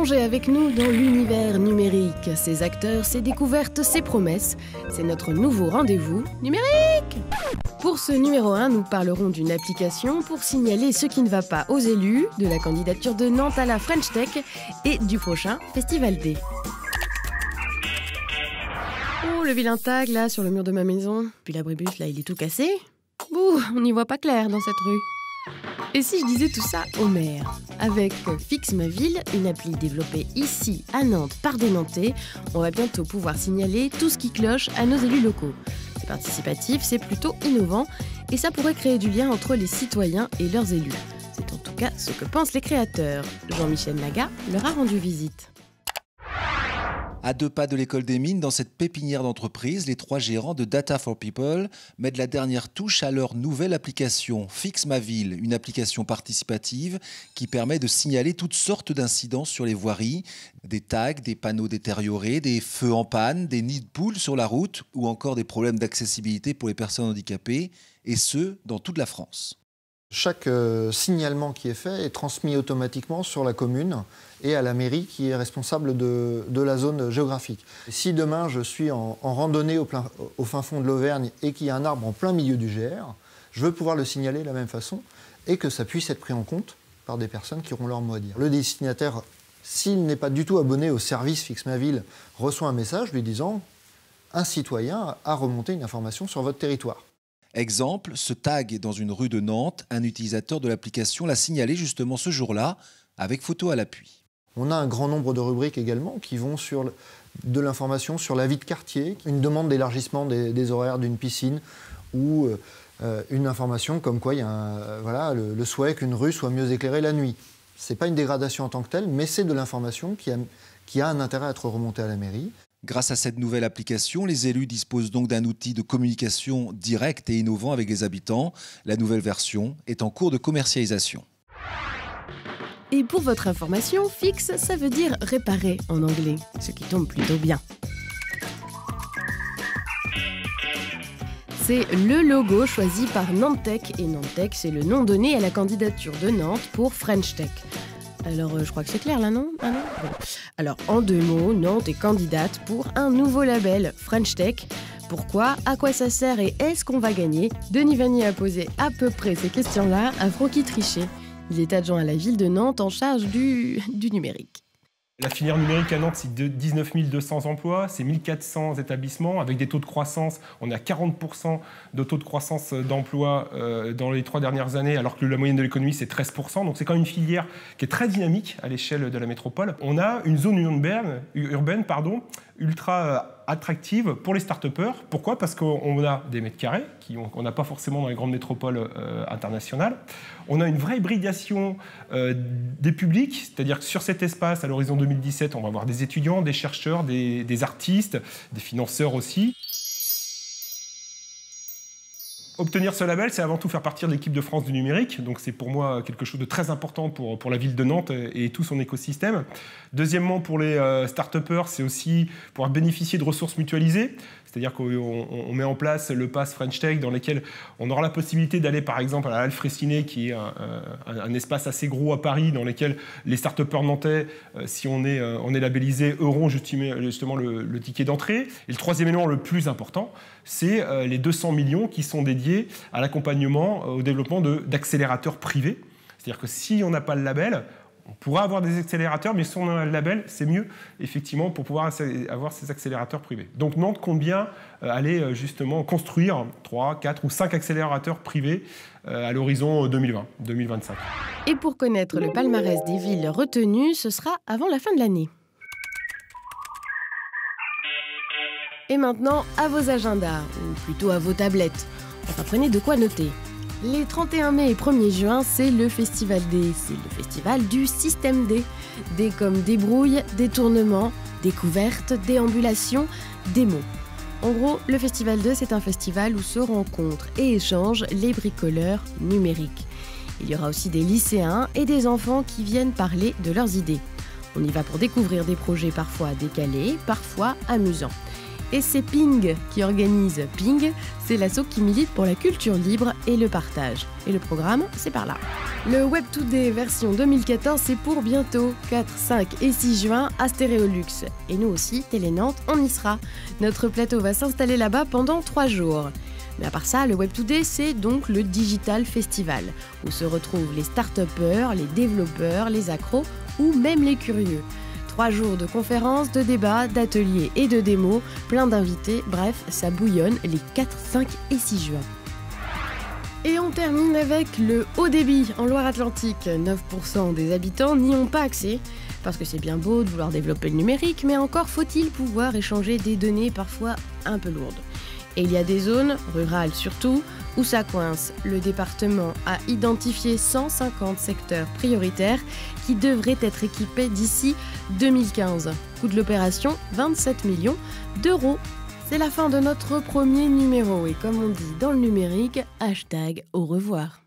Plongez avec nous dans l'univers numérique, ses acteurs, ses découvertes, ses promesses. C'est notre nouveau rendez-vous numérique. Pour ce numéro 1, nous parlerons d'une application pour signaler ce qui ne va pas aux élus, de la candidature de Nantes à la French Tech et du prochain Festival D. Oh, le vilain tag là sur le mur de ma maison. Puis l'abribus là, il est tout cassé. Ouh, on n'y voit pas clair dans cette rue. Et si je disais tout ça au maire? Avec Fixe ma ville, une appli développée ici à Nantes par des Nantais, on va bientôt pouvoir signaler tout ce qui cloche à nos élus locaux. C'est participatif, c'est plutôt innovant et ça pourrait créer du lien entre les citoyens et leurs élus. C'est en tout cas ce que pensent les créateurs. Jean-Michel Laga leur a rendu visite. À 2 pas de l'école des mines, dans cette pépinière d'entreprise, les 3 gérants de Data for People mettent la dernière touche à leur nouvelle application Fixe ma ville, une application participative qui permet de signaler toutes sortes d'incidents sur les voiries, des tags, des panneaux détériorés, des feux en panne, des nids de poules sur la route ou encore des problèmes d'accessibilité pour les personnes handicapées, et ce, dans toute la France. Chaque signalement qui est fait est transmis automatiquement sur la commune et à la mairie qui est responsable de la zone géographique. Si demain je suis en randonnée au fin fond de l'Auvergne et qu'il y a un arbre en plein milieu du GR, je veux pouvoir le signaler de la même façon et que ça puisse être pris en compte par des personnes qui auront leur mot à dire. Le destinataire, s'il n'est pas du tout abonné au service Fixe ma ville, reçoit un message lui disant « Un citoyen a remonté une information sur votre territoire ». Exemple, ce tag dans une rue de Nantes, un utilisateur de l'application l'a signalé justement ce jour-là, avec photo à l'appui. On a un grand nombre de rubriques également qui vont sur de l'information sur la vie de quartier, une demande d'élargissement des horaires d'une piscine ou une information comme quoi il y a le souhait qu'une rue soit mieux éclairée la nuit. Ce n'est pas une dégradation en tant que telle, mais c'est de l'information qui a un intérêt à être remontée à la mairie. Grâce à cette nouvelle application, les élus disposent donc d'un outil de communication direct et innovant avec les habitants. La nouvelle version est en cours de commercialisation. Et pour votre information, Fixe, ça veut dire réparer en anglais, ce qui tombe plutôt bien. C'est le logo choisi par Nantes Tech, et Nantes Tech, c'est le nom donné à la candidature de Nantes pour French Tech. Alors, je crois que c'est clair là, non? Ah non? Bon. Alors, en 2 mots, Nantes est candidate pour un nouveau label, French Tech. Pourquoi? À quoi ça sert? Et est-ce qu'on va gagner? Denis Vanier a posé à peu près ces questions-là à Francky Trichet. Il est adjoint à la ville de Nantes en charge du numérique. La filière numérique à Nantes, c'est 19 200 emplois, c'est 1400 établissements, avec des taux de croissance. On est à 40% de taux de croissance d'emplois dans les 3 dernières années, alors que la moyenne de l'économie, c'est 13%. Donc c'est quand même une filière qui est très dynamique à l'échelle de la métropole. On a une zone urbaine ultra attractive pour les start-upers. Pourquoi? Parce qu'on a des mètres carrés qu'on n'a pas forcément dans les grandes métropoles internationales. On a une vraie hybridation des publics, c'est-à-dire que sur cet espace, à l'horizon 2017, on va avoir des étudiants, des chercheurs, des artistes, des financeurs aussi. Obtenir ce label, c'est avant tout faire partie de l'équipe de France du numérique. Donc c'est pour moi quelque chose de très important pour la ville de Nantes et tout son écosystème. Deuxièmement, pour les start-upers, c'est aussi pouvoir bénéficier de ressources mutualisées. C'est-à-dire qu'on met en place le Pass French Tech dans lequel on aura la possibilité d'aller par exemple à la Halle Fraissinet, qui est un espace assez gros à Paris, dans lequel les start-upers nantais, si on est labellisé, auront justement le ticket d'entrée. Et le troisième élément le plus important, c'est les 200 millions qui sont dédiés à l'accompagnement, au développement d'accélérateurs privés. C'est-à-dire que si on n'a pas le label, on pourra avoir des accélérateurs, mais si on a le label, c'est mieux, effectivement, pour pouvoir avoir ces accélérateurs privés. Donc Nantes compte bien aller justement construire 3, 4 ou 5 accélérateurs privés à l'horizon 2020-2025. Et pour connaître le palmarès des villes retenues, ce sera avant la fin de l'année. Et maintenant, à vos agendas, ou plutôt à vos tablettes. Enfin, prenez de quoi noter. Les 31 mai et 1er juin, c'est le Festival D. C'est le festival du système D. D comme débrouille, détournement, découverte, déambulation, démo. En gros, le Festival D, c'est un festival où se rencontrent et échangent les bricoleurs numériques. Il y aura aussi des lycéens et des enfants qui viennent parler de leurs idées. On y va pour découvrir des projets parfois décalés, parfois amusants. Et c'est Ping qui organise. Ping, c'est l'asso qui milite pour la culture libre et le partage. Et le programme, c'est par là. Le Web Today version 2014, c'est pour bientôt, 4, 5 et 6 juin à Stéréolux. Et nous aussi, Télé Nantes, on y sera. Notre plateau va s'installer là-bas pendant 3 jours. Mais à part ça, le Web Today, c'est donc le Digital Festival, où se retrouvent les start-upers, les développeurs, les accros ou même les curieux. 3 jours de conférences, de débats, d'ateliers et de démos, plein d'invités, bref, ça bouillonne les 4, 5 et 6 juin. Et on termine avec le haut débit en Loire-Atlantique. 9% des habitants n'y ont pas accès, parce que c'est bien beau de vouloir développer le numérique, mais encore faut-il pouvoir échanger des données parfois un peu lourdes. Et il y a des zones, rurales surtout, où ça coince. Le département a identifié 150 secteurs prioritaires qui devraient être équipés d'ici 2015. Coût de l'opération, 27 millions d'euros. C'est la fin de notre premier numéro et comme on dit dans le numérique, #au revoir.